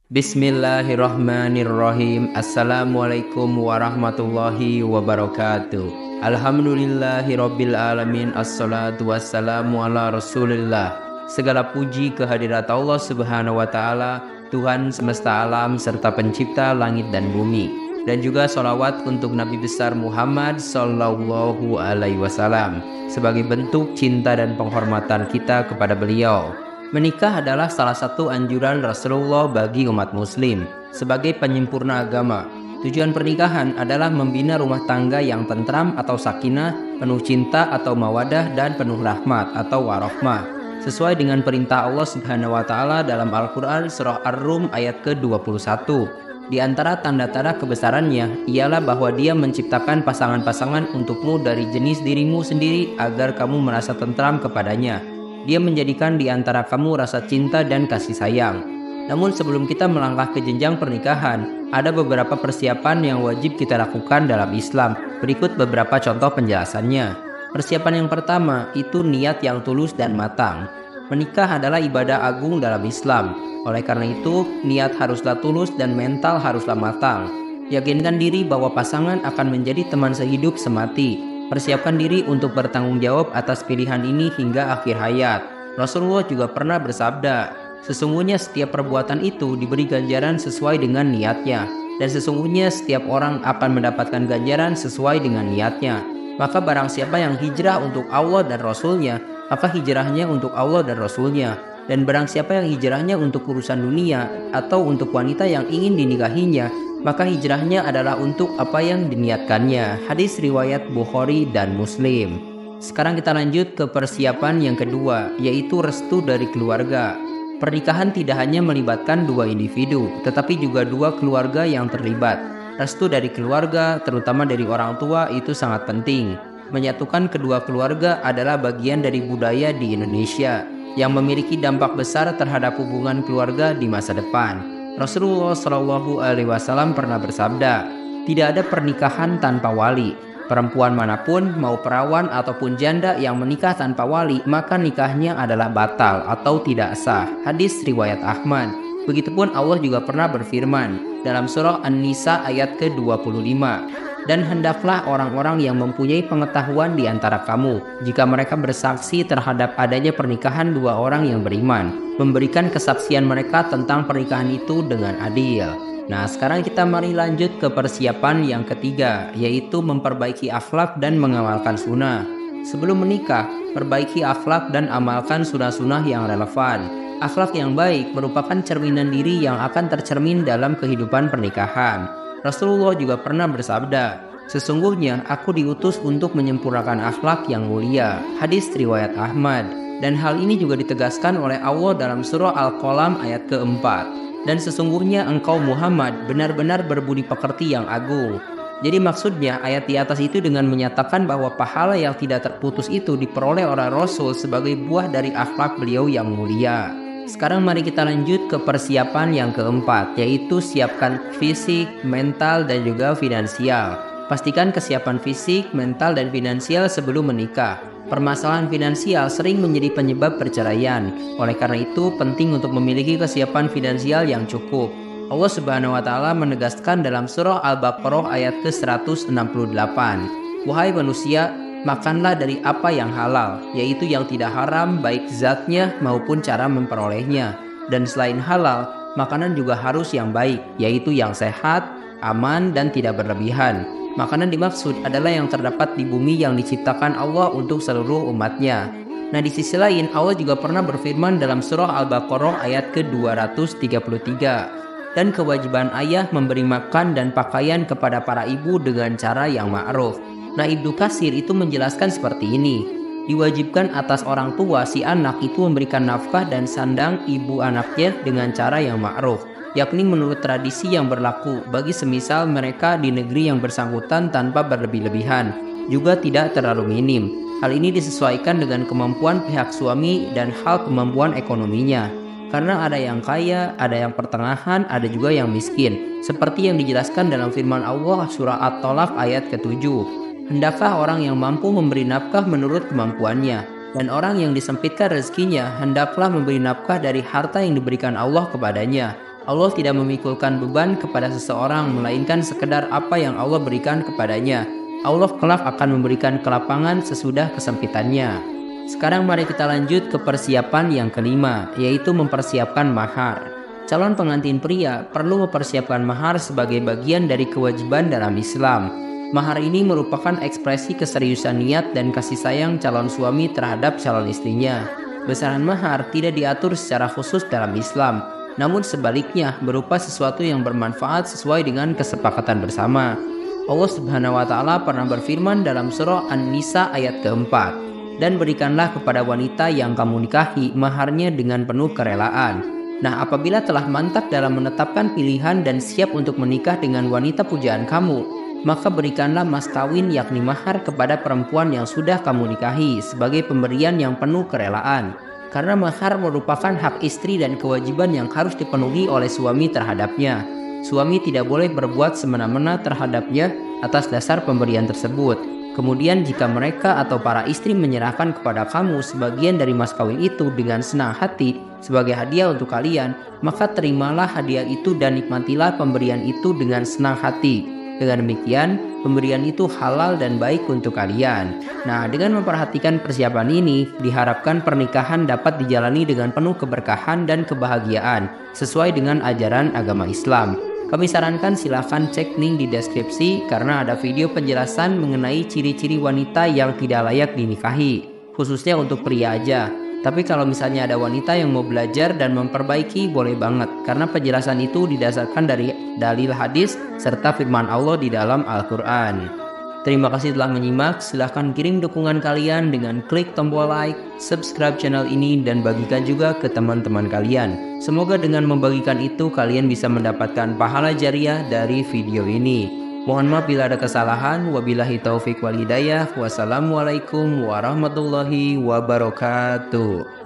Bismillahirrahmanirrahim. Assalamualaikum warahmatullahi wabarakatuh. Alhamdulillahirabbil alamin. Assalatu wassalamu ala Rasulillah. Segala puji kehadirat Allah Subhanahu wa taala, Tuhan semesta alam serta pencipta langit dan bumi. Dan juga sholawat untuk Nabi besar Muhammad sallallahu alaihi wasallam sebagai bentuk cinta dan penghormatan kita kepada beliau. Menikah adalah salah satu anjuran Rasulullah bagi umat muslim sebagai penyempurna agama. Tujuan pernikahan adalah membina rumah tangga yang tentram atau sakinah, penuh cinta atau mawadah, dan penuh rahmat atau warahmah. Sesuai dengan perintah Allah Subhanahu wa taala dalam Al-Qur'an surah Ar-Rum ayat ke-21. Di antara tanda-tanda kebesarannya ialah bahwa Dia menciptakan pasangan-pasangan untukmu dari jenis dirimu sendiri agar kamu merasa tentram kepadanya. Dia menjadikan di antara kamu rasa cinta dan kasih sayang. Namun sebelum kita melangkah ke jenjang pernikahan, ada beberapa persiapan yang wajib kita lakukan dalam Islam. Berikut beberapa contoh penjelasannya. Persiapan yang pertama itu niat yang tulus dan matang. Menikah adalah ibadah agung dalam Islam. Oleh karena itu, niat haruslah tulus dan mental haruslah matang. Yakinkan diri bahwa pasangan akan menjadi teman sehidup semati. Persiapkan diri untuk bertanggung jawab atas pilihan ini hingga akhir hayat. Rasulullah juga pernah bersabda, sesungguhnya setiap perbuatan itu diberi ganjaran sesuai dengan niatnya, dan sesungguhnya setiap orang akan mendapatkan ganjaran sesuai dengan niatnya. Maka barang siapa yang hijrah untuk Allah dan Rasulnya, maka hijrahnya untuk Allah dan Rasulnya. Dan barang siapa yang hijrahnya untuk urusan dunia atau untuk wanita yang ingin dinikahinya, maka hijrahnya adalah untuk apa yang diniatkannya. Hadis riwayat Bukhari dan Muslim. Sekarang kita lanjut ke persiapan yang kedua, yaitu restu dari keluarga. Pernikahan tidak hanya melibatkan dua individu, tetapi juga dua keluarga yang terlibat. Restu dari keluarga, terutama dari orang tua, itu sangat penting. Menyatukan kedua keluarga adalah bagian dari budaya di Indonesia yang memiliki dampak besar terhadap hubungan keluarga di masa depan. Rasulullah Shallallahu Alaihi Wasallam pernah bersabda, tidak ada pernikahan tanpa wali. Perempuan manapun, mau perawan ataupun janda yang menikah tanpa wali, maka nikahnya adalah batal atau tidak sah. Hadis riwayat Ahmad. Begitupun Allah juga pernah berfirman dalam surah An-Nisa ayat ke-25. Dan hendaklah orang-orang yang mempunyai pengetahuan di antara kamu, jika mereka bersaksi terhadap adanya pernikahan dua orang yang beriman, memberikan kesaksian mereka tentang pernikahan itu dengan adil. Nah, sekarang kita mari lanjut ke persiapan yang ketiga, yaitu memperbaiki akhlak dan mengamalkan sunnah. Sebelum menikah, perbaiki akhlak dan amalkan sunnah-sunnah yang relevan. Akhlak yang baik merupakan cerminan diri yang akan tercermin dalam kehidupan pernikahan. Rasulullah juga pernah bersabda, sesungguhnya aku diutus untuk menyempurnakan akhlak yang mulia. Hadis riwayat Ahmad. Dan hal ini juga ditegaskan oleh Allah dalam surah Al-Qalam ayat keempat. Dan sesungguhnya engkau Muhammad benar-benar berbudi pekerti yang agung. Jadi maksudnya ayat di atas itu dengan menyatakan bahwa pahala yang tidak terputus itu diperoleh oleh Rasul sebagai buah dari akhlak beliau yang mulia. Sekarang mari kita lanjut ke persiapan yang keempat, yaitu siapkan fisik, mental, dan juga finansial. Pastikan kesiapan fisik, mental, dan finansial sebelum menikah. Permasalahan finansial sering menjadi penyebab perceraian. Oleh karena itu, penting untuk memiliki kesiapan finansial yang cukup. Allah Subhanahu wa taala menegaskan dalam surah Al-Baqarah ayat ke-168. Wahai manusia, makanlah dari apa yang halal, yaitu yang tidak haram baik zatnya maupun cara memperolehnya. Dan selain halal, makanan juga harus yang baik, yaitu yang sehat, aman, dan tidak berlebihan. Makanan dimaksud adalah yang terdapat di bumi yang diciptakan Allah untuk seluruh umatnya. Nah, di sisi lain, Allah juga pernah berfirman dalam surah Al-Baqarah ayat ke-233. Dan kewajiban ayah memberi makan dan pakaian kepada para ibu dengan cara yang ma'ruf. Nah, Ibnu Katsir itu menjelaskan seperti ini. Diwajibkan atas orang tua si anak itu memberikan nafkah dan sandang ibu anaknya dengan cara yang ma'ruf, yakni menurut tradisi yang berlaku bagi semisal mereka di negeri yang bersangkutan tanpa berlebih-lebihan, juga tidak terlalu minim. Hal ini disesuaikan dengan kemampuan pihak suami dan hal kemampuan ekonominya. Karena ada yang kaya, ada yang pertengahan, ada juga yang miskin. Seperti yang dijelaskan dalam firman Allah surah At-Tolaq ayat ke-7. Hendaklah orang yang mampu memberi nafkah menurut kemampuannya, dan orang yang disempitkan rezekinya hendaklah memberi nafkah dari harta yang diberikan Allah kepadanya. Allah tidak memikulkan beban kepada seseorang melainkan sekedar apa yang Allah berikan kepadanya. Allah kelak akan memberikan kelapangan sesudah kesempitannya. Sekarang mari kita lanjut ke persiapan yang kelima, yaitu mempersiapkan mahar. Calon pengantin pria perlu mempersiapkan mahar sebagai bagian dari kewajiban dalam Islam. Mahar ini merupakan ekspresi keseriusan niat dan kasih sayang calon suami terhadap calon istrinya. Besaran mahar tidak diatur secara khusus dalam Islam, namun sebaliknya berupa sesuatu yang bermanfaat sesuai dengan kesepakatan bersama. Allah Subhanahu wa Ta'ala pernah berfirman dalam surah An-Nisa ayat keempat, "Dan berikanlah kepada wanita yang kamu nikahi maharnya dengan penuh kerelaan." Nah, apabila telah mantap dalam menetapkan pilihan dan siap untuk menikah dengan wanita pujaan kamu, maka berikanlah mas kawin yakni mahar kepada perempuan yang sudah kamu nikahi sebagai pemberian yang penuh kerelaan. Karena mahar merupakan hak istri dan kewajiban yang harus dipenuhi oleh suami terhadapnya. Suami tidak boleh berbuat semena-mena terhadapnya atas dasar pemberian tersebut. Kemudian jika mereka atau para istri menyerahkan kepada kamu sebagian dari mas kawin itu dengan senang hati sebagai hadiah untuk kalian, maka terimalah hadiah itu dan nikmatilah pemberian itu dengan senang hati. Dengan demikian, pemberian itu halal dan baik untuk kalian. Nah, dengan memperhatikan persiapan ini, diharapkan pernikahan dapat dijalani dengan penuh keberkahan dan kebahagiaan, sesuai dengan ajaran agama Islam. Kami sarankan silahkan cek link di deskripsi karena ada video penjelasan mengenai ciri-ciri wanita yang tidak layak dinikahi, khususnya untuk pria aja. Tapi kalau misalnya ada wanita yang mau belajar dan memperbaiki, boleh banget, karena penjelasan itu didasarkan dari dalil hadis serta firman Allah di dalam Al-Quran. Terima kasih telah menyimak. Silahkan kirim dukungan kalian dengan klik tombol like, subscribe channel ini, dan bagikan juga ke teman-teman kalian. Semoga dengan membagikan itu kalian bisa mendapatkan pahala jariah dari video ini. Mohon maaf bila ada kesalahan. Wabillahi taufik wal hidayah. Wassalamualaikum warahmatullahi wabarakatuh.